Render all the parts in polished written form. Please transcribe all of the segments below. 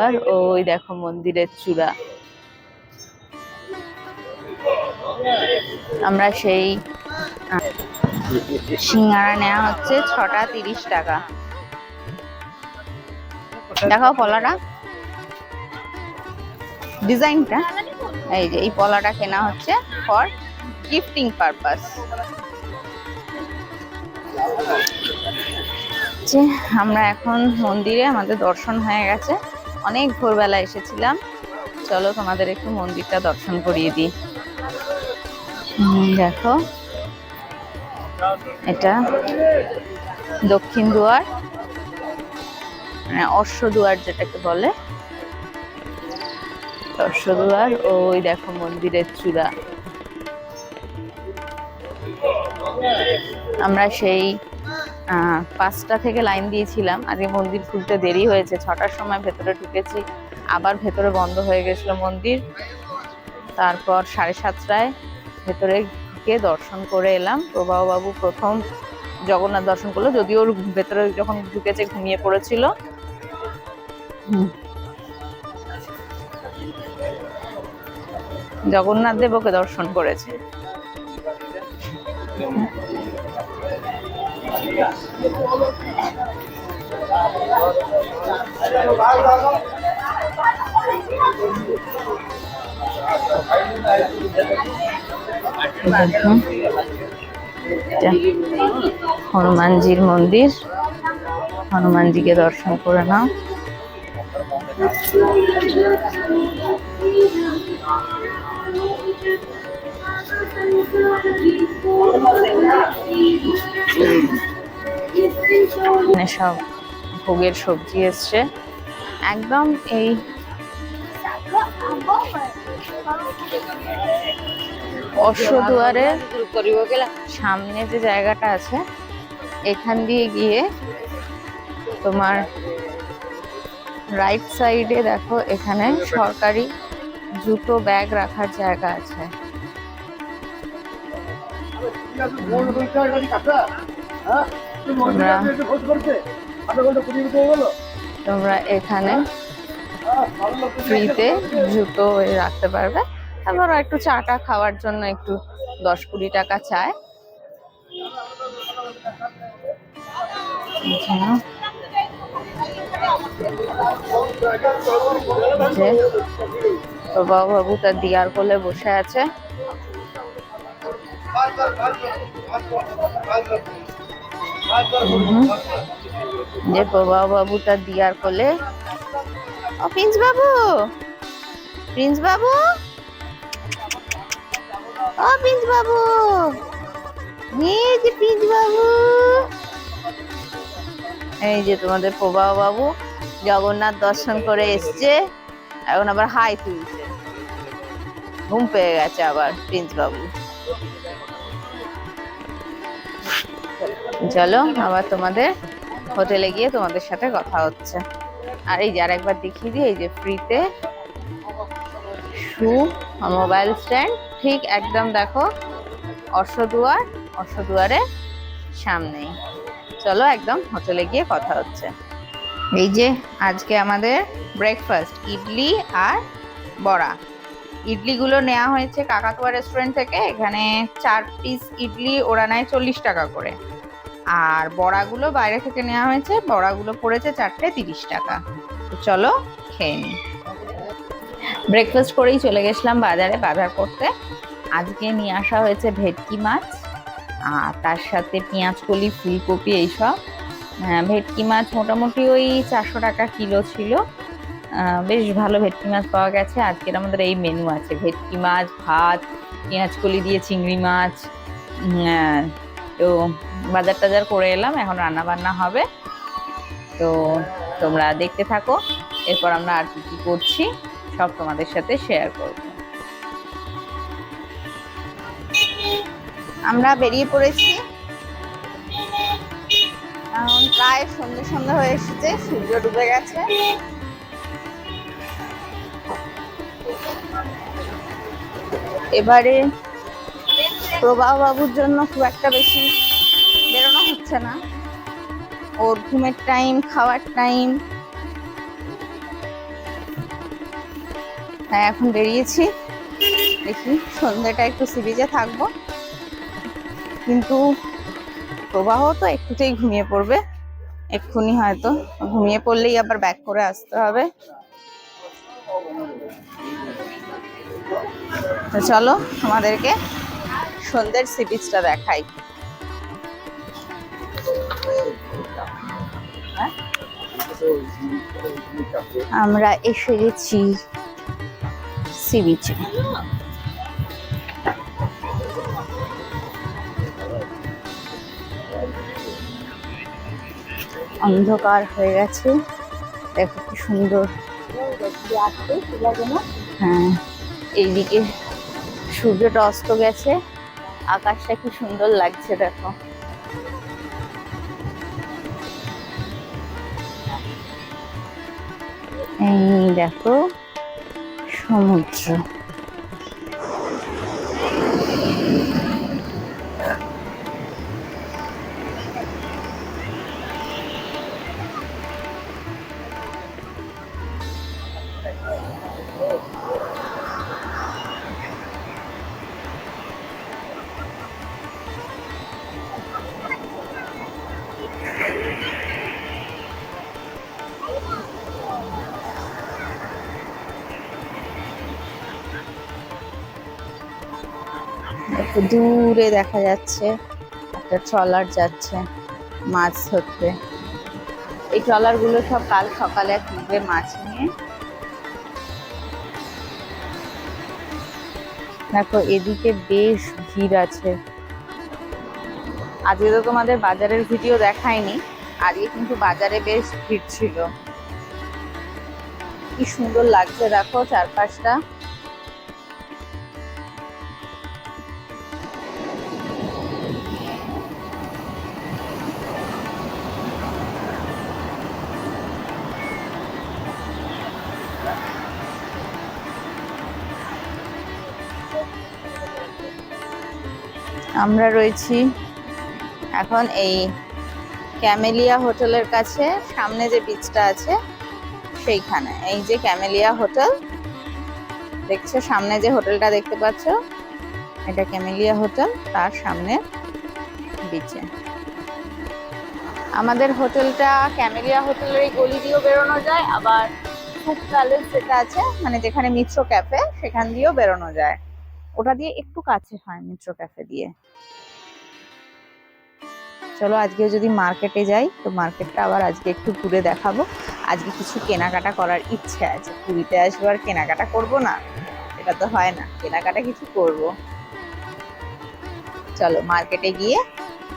আর ওই দেখো মন্দিরের চূড়া। আমরা সেই সিঙ্গারা নেওয়া হচ্ছে 6টা 30 টাকা। দেখাও পলাটা, ডিজাইনটা। এই যে এই পলাটা কেনা হচ্ছে ফর গিফটিং পারপাস। আমরা এখন মন্দিরে, আমাদের দর্শন হয়ে গেছে, অনেক ভোরবেলা এসেছিলাম। চলো তোমাদের একটু মন্দিরটা দর্শন করিয়ে দিই। দেখো এটা দক্ষিণ দুয়ার, মানে অশ্ব দুয়ার যেটাকে বলে, অশ্ব দুয়ার। ওই দেখো মন্দিরের চূড়া। আমরা সেই 5টা থেকে লাইন দিয়েছিলাম। আজকে মন্দির খুলতে দেরি হয়েছে, 6টার সময় ভেতরে ঢুকেছি, আবার ভেতরে বন্ধ হয়ে গেছিল মন্দির। তারপর 7:30টায় ভেতরে ঢুকে দর্শন করে এলাম। প্রবাহবাবু প্রথম জগন্নাথ দর্শন করলো, যদিও ওর ভেতরে যখন ঢুকেছে ঘুমিয়ে পড়েছিল। জগন্নাথ দেব ওকে দর্শন করেছে। হনুমানজির মন্দির, হনুমানজিকে দর্শন করে নাও। সব ভোগের সবজি এসছে একদম। এই অশ্বদুয়ারের সামনে যে জায়গাটা আছে, এখান দিয়ে গিয়ে তোমার রাইট সাইডে দেখো, এখানে সরকারি জুতো ব্যাগ রাখার জায়গা আছে। তোমরা এখানে ফ্রিতে জুতো রাখতে পারবে। তারপর একটু চাটা খাওয়ার জন্য একটু 10-20 টাকা চায়। প্রবাহবাবু তার দিয়ার কোলে বসে আছে। যে প্রবাহবাবু তার দিয়ার কোলে। ও প্রিন্স বাবু, প্রিন্স বাবু, ও প্রিন্স বাবু, এই যে প্রিন্স বাবু। এই যে তোমাদের প্রবাহবাবু জগন্নাথ দর্শন করে এসছে, এখন আবার হাই তুলছে। ঘুম পেয়ে গেছে আবার প্রিন্স বাবু। চলো আবার তোমাদের হোটেলে গিয়ে তোমাদের সাথে কথা হচ্ছে। আর এই যে আরেকবার দেখিয়ে দিই, এই যে ফ্রিতে শু, মোবাইল স্ট্যান্ড, ঠিক একদম দেখো অশ্বদুয়ার, অশ্বদুয়ারের সামনেই। চলো একদম হোটেলে গিয়ে কথা হচ্ছে। এই যে আজকে আমাদের ব্রেকফাস্ট, ইডলি আর বড়া। ইডলিগুলো নেওয়া হয়েছে কাকাতুয়া রেস্টুরেন্ট থেকে। এখানে 4 পিস ইডলি ওরা নেয় 40 টাকা করে। আর বড়াগুলো বাইরে থেকে নেওয়া হয়েছে, বড়াগুলো পড়েছে 4টে 30 টাকা। তো চলো খেয়ে নিই। ব্রেকফাস্ট করেই চলে গেছিলাম বাজারে বাজার করতে। আজকে নিয়ে আসা হয়েছে ভেটকি মাছ, আর তার সাথে পেঁয়াজকলি, ফুলকপি, এইসব। ভেটকি মাছ মোটামুটি ওই 400 টাকা কিলো ছিল। বেশ ভালো ভেটকি মাছ পাওয়া গেছে। আজকের আমাদের এই মেনু আছে, ভেটকি মাছ, ভাত, পেঁয়াজকলি দিয়ে চিংড়ি মাছ। তো বাজার টাজার করে এলাম, এখন রান্না বান্না হবে। তো তোমরা দেখতে থাকো, এরপর আমরা আর কি কি করছি সব তোমাদের সাথে শেয়ার করব। আমরা বেরিয়ে পড়েছি, এখন প্রায় সন্ধ্যে সন্ধ্যে হয়ে এসেছে, সূর্য ডুবে গেছে। এবারে প্রবাহবাবুর জন্য খুব একটা বেশি বেরোনো হচ্ছে না, ওর ঘুমের টাইম, খাওয়ার টাইম, হ্যাঁ এখন বেরিয়েছি, দেখি সন্ধ্যাটা একটু সি বিচে থাকবো, কিন্তু প্রবাহ তো একটুতেই ঘুমিয়ে পড়বে এক্ষুনি, হয়তো ঘুমিয়ে পড়লেই আবার ব্যাক করে আসতে হবে। তো চলো আমাদেরকে সন্ধ্যের সি বিচটা দেখাই। আমরা এসে গেছি সি বিচে। অন্ধকার হয়ে গেছে, দেখো কি সুন্দর। হ্যাঁ এইদিকে সূর্যটা অস্ত গেছে, আকাশটা কি সুন্দর লাগছে দেখো। এই দেখো সমুদ্র। একটু দূরে দেখা যাচ্ছে একটা ট্রলার যাচ্ছে মাছ ধরতে। এই ট্রলার গুলো সব কাল সকালে আসবে মাছ নিয়ে। দেখো এদিকে বেশ ভিড় আছে। আজকে তো তোমাদের বাজারের ভিডিও দেখায়নি, আজকে কিন্তু বাজারে বেশ ভিড় ছিল। কি সুন্দর লাগছে দেখো চারপাশটা। আমরা রয়েছি এখন এই ক্যামেলিয়া হোটেলের কাছে, সামনে যে বিচটা আছে সেইখানে। এই যে ক্যামেলিয়া হোটেল দেখছো, সামনে যে হোটেলটা দেখতে পাচ্ছ এটা ক্যামেলিয়া হোটেল, তার সামনে বিচে। আমাদের হোটেলটা ক্যামেলিয়া হোটেলের এই গলি দিয়েও বেরোনো যায়, আবার ফুড প্যালেস যেটা আছে মানে যেখানে মিত্র ক্যাফে সেখান দিয়েও বেরোনো যায়। ওটা দিয়ে একটু কাছে হয় মিত্র ক্যাফে দিয়ে। চলো আজকে যদি মার্কেটে যাই তো মার্কেটটা আবার আজকে একটু ঘুরে দেখাবো। আজকে কিছু কেনাকাটা করার ইচ্ছে আছে, পুরীতে আসবো আর কেনাকাটা করবো না, এটা তো হয় না, কেনাকাটা কিছু করব। চলো মার্কেটে গিয়ে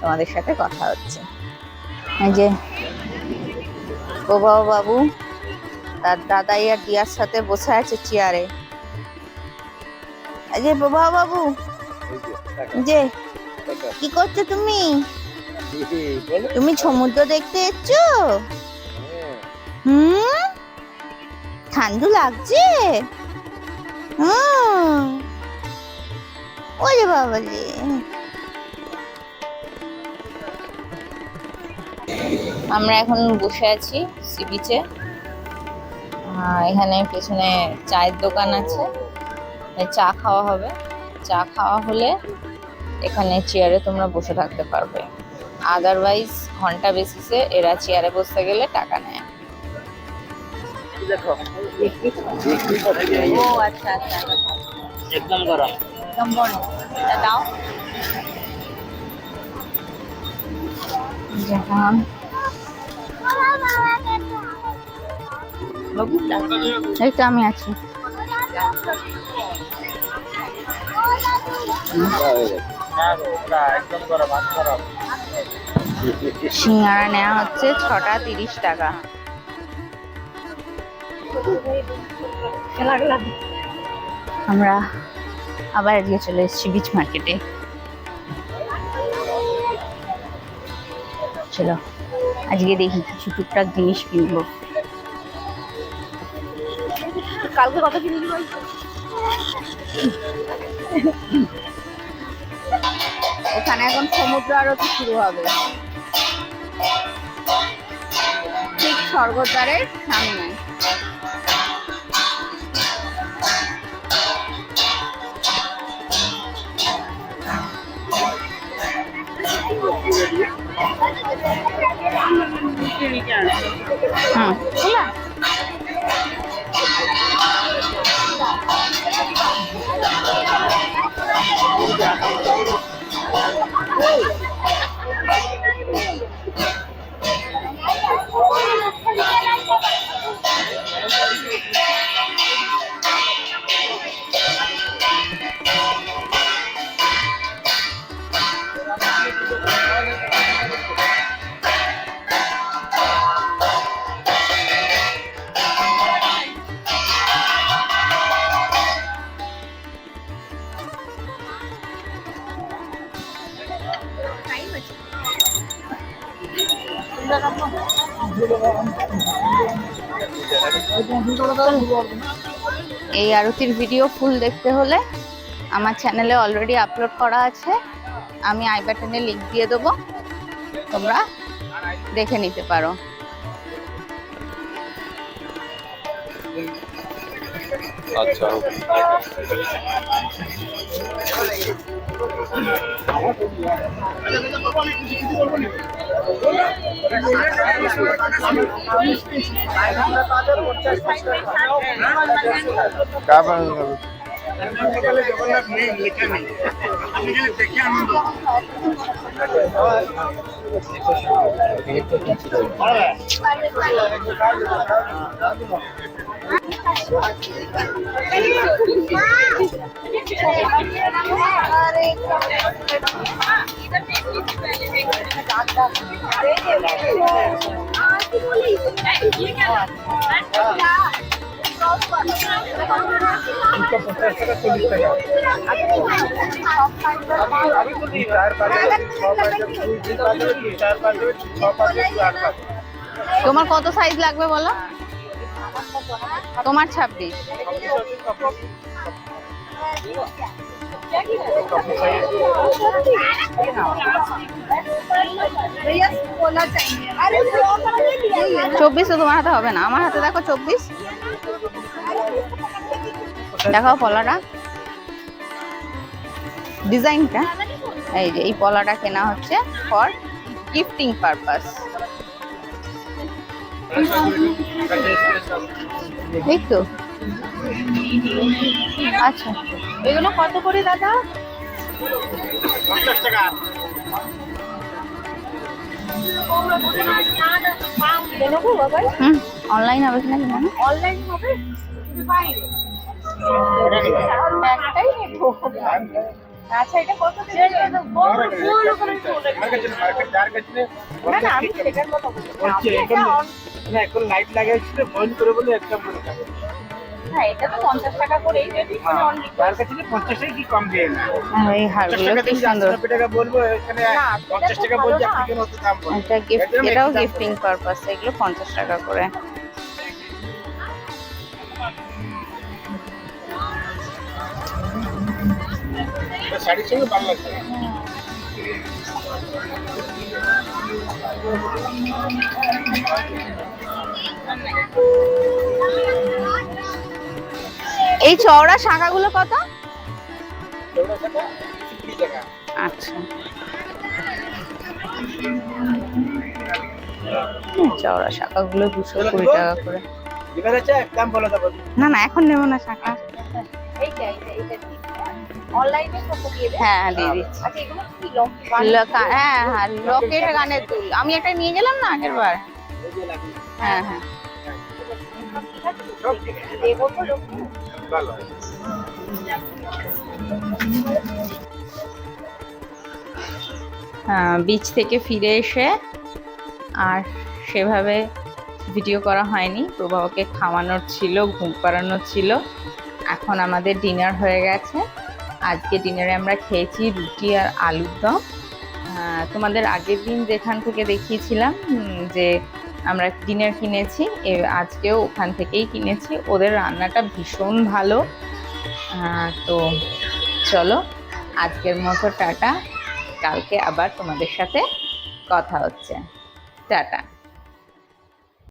তোমাদের সাথে কথা হচ্ছে। এই যে প্রবাহ বাবু তার দাদাই আর দিয়ার সাথে বসে আছে চেয়ারে। এই যে প্রবাহ বাবু, যে কি করছো তুমি? তুমি সমুদ্র দেখতে এসছো? ঠান্ডা লাগছে? ওরে বাবা রে। আমরা এখন বসে আছি সি বিচে। এখানে পেছনে চায়ের দোকান আছে, চা খাওয়া হবে। চা খাওয়া হলে এখানে চেয়ারে তোমরা বসে থাকতে পারবে, আদারওয়াইজ ঘন্টা বেসিসে এরা চেয়ারে বসতে গেলে টাকা নেয়। ও আচ্ছা আচ্ছা, একদম গরম, একদম গরম, এটা দাও। এইটা আমি আছি। সিঙ্গারা নেওয়া হচ্ছে 6টা 30 টাকা। আমরা আবার আজকে চলে এসেছি বিচ মার্কেটে। চলো আজকে দেখি কিছু টুকটাক জিনিস কিনবো। কালকে কত কিনবি বলতো? ওখানে এখন সমুদ্র আরতি শুরু হবে ঠিক স্বর্গদ্বারের সামনে। হুম এই আরতির ভিডিও ফুল দেখতে হলে আমার চ্যানেলে অলরেডি আপলোড করা আছে, আমি আই বাটনে লিংক দিয়ে দেবো, তোমরা দেখে নিতে পারো। আচ্ছা তোমার কত সাইজ লাগবে বলো? তোমার 26। চব্বিশ তো তোমার হাতে হবে না, আমার হাতে দেখো 24। দেখাও পলাটা, ডিজাইনটা। এই যে এই পলাটা কেনা হচ্ছে ফর গিফটিং পারপাস। এই তো আচ্ছা, এগুলো কত করে দাদা? 50 টাকা। অনলাইন হবে কিনা জানি না। অনলাইন হবে একটাই নেব। আচ্ছা এটা কত দিন? না না আমি সেটার কথা বলছি। না এখন লাইট লাগাইছিল বন্ধ করে বলে একটা বলে টাকা। হ্যাঁ এটা তো 50 টাকা করেই যদি কোনো অনলি তার কাছে 50 টাকা কি কম দিয়ে না। এই হারগুলো কি সুন্দর। 80 টাকা বলবো এখানে 50 টাকা বলছি আপনি কেন অত দাম বলেন? এটা গিফট, এটাও গিফটিং পারপাস, এগুলো 50 টাকা করে। শাড়ির সঙ্গে ভালো লাগছে। এই চওড়া শাখাগুলো কত? আচ্ছা চওড়া শাখাগুলো 220 টাকা করে। না না এখন নেবো না শাখা। এইটা অনলাইনে কত দিয়ে দেন? হ্যাঁ দিয়ে দিচ্ছি। আচ্ছা এগুলো কি লং? হ্যাঁ হ্যাঁ লকেট কানের দুল আমি একটা নিয়ে গেলাম না আগের বার। হ্যাঁ হ্যাঁ দেবো তো লোক। ভালো। বিচ থেকে ফিরে এসে আর সেভাবে ভিডিও করা হয়নি, প্রবাহকে খাওয়ানোর ছিল, ঘুম পাড়ানোর ছিল। এখন আমাদের ডিনার হয়ে গেছে। আজকে ডিনারে আমরা খেয়েছি রুটি আর আলুর দম। তোমাদের আগের দিন যেখান থেকে দেখিয়েছিলাম যে আমরা ডিনার কিনেছি, আজকেও ওখান থেকেই কিনেছি। ওদের রান্নাটা ভীষণ ভালো। তো চলো আজকের মতো টাটা, কালকে আবার তোমাদের সাথে কথা হচ্ছে। টাটা।